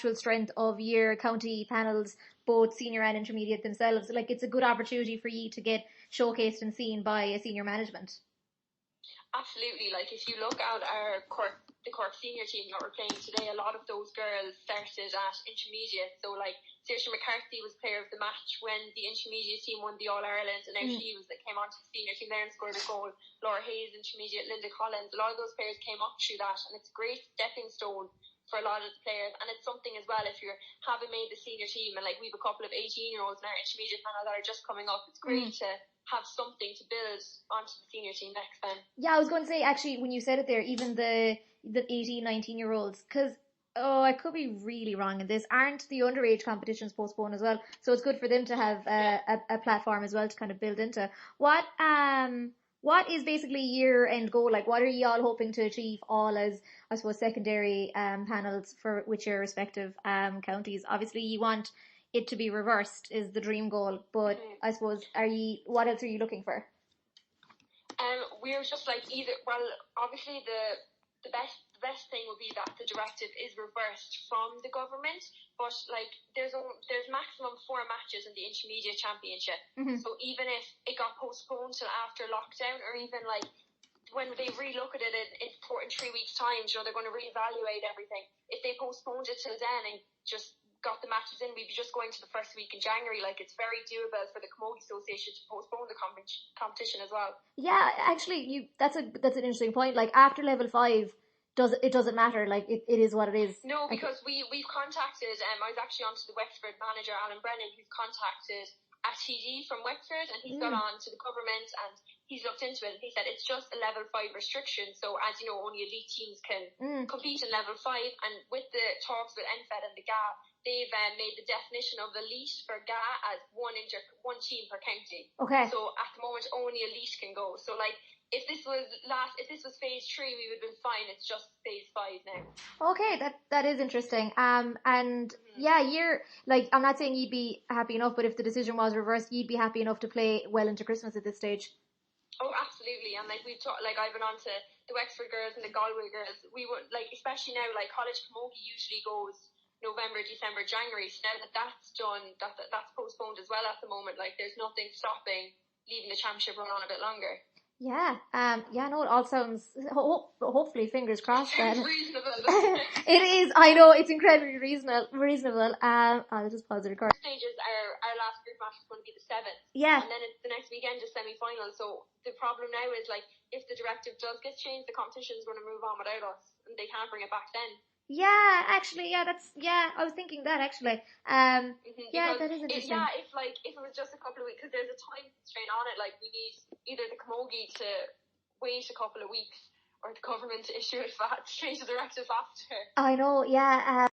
actual strength of your county panels, both senior and intermediate themselves. Like, it's a good opportunity for you to get showcased and seen by a senior management. Absolutely. Like, if you look at the Cork senior team that we're playing today, a lot of those girls started at intermediate. So, like, Saoirse McCarthy was player of the match when the intermediate team won the All-Ireland, and now she came onto the senior team there and scored a goal. Laura Hayes, intermediate, Linda Collins, a lot of those players came up through that, and it's a great stepping stone for a lot of the players. And it's something as well, if you're having made the senior team, and like we have a couple of 18-year-olds in our intermediate panel that are just coming up, it's great to have something to build onto the senior team next time. Yeah, I was going to say, actually, when you said it there, even the 18, 19-year-olds, because, I could be really wrong in this, aren't the underage competitions postponed as well? So it's good for them to have a platform as well to kind of build into. What is basically year-end goal? Like, what are you all hoping to achieve all as, I suppose, secondary panels for with your respective counties? Obviously, you want it to be reversed is the dream goal, but I suppose, what else are you looking for? We're just like obviously the best thing would be that the directive is reversed from the government, but like there's maximum 4 matches in the intermediate championship. So even if it got postponed till after lockdown, or even like when they relook at it in 3 weeks' time, they're going to reevaluate everything. If they postponed it till then and just got the matches in, we'd be just going to the first week in January. Like, it's very doable for the Camogie Association to postpone the competition as well. Yeah, actually, that's an interesting point. Like, after level 5, it doesn't matter. Like, it is what it is. No, because we've contacted. I was actually on to the Wexford manager, Alan Brennan, who's contacted STD from Wexford, and he's gone on to the government and he's looked into it, and he said it's just a level 5 restriction. So, as you know, only elite teams can compete in level 5, and with the talks with NFED and the GA, they've made the definition of elite for GA as one team per county. Okay. So at the moment, only elite can go. So like, if this was phase 3, we would have been fine. It's just phase 5 now. Okay, that is interesting. And yeah, I'm not saying you'd be happy enough, but if the decision was reversed, you'd be happy enough to play well into Christmas at this stage. Oh, absolutely. And like I've been on to the Wexford girls and the Galway girls. We would like, especially now, like college camogie usually goes November, December, January. So now that that's done, that's postponed as well at the moment. Like, there's nothing stopping leaving the championship run on a bit longer. Yeah. No, it all sounds, hopefully, fingers crossed then. Reasonable. It is, I know, it's incredibly reasonable. I'll just pause the record. Stages, our last group match is going to be the 7th. Yeah. And then it's the next weekend is semi-final. So the problem now is, like, if the directive does get changed, the competition is going to move on without us, and they can't bring it back then. Yeah, actually, I was thinking that actually. Yeah, that is interesting. If it was just a couple of weeks, because there's a time constraint on it, like we need either the camogie to wait a couple of weeks or the government to issue it to change the directive after. I know, yeah.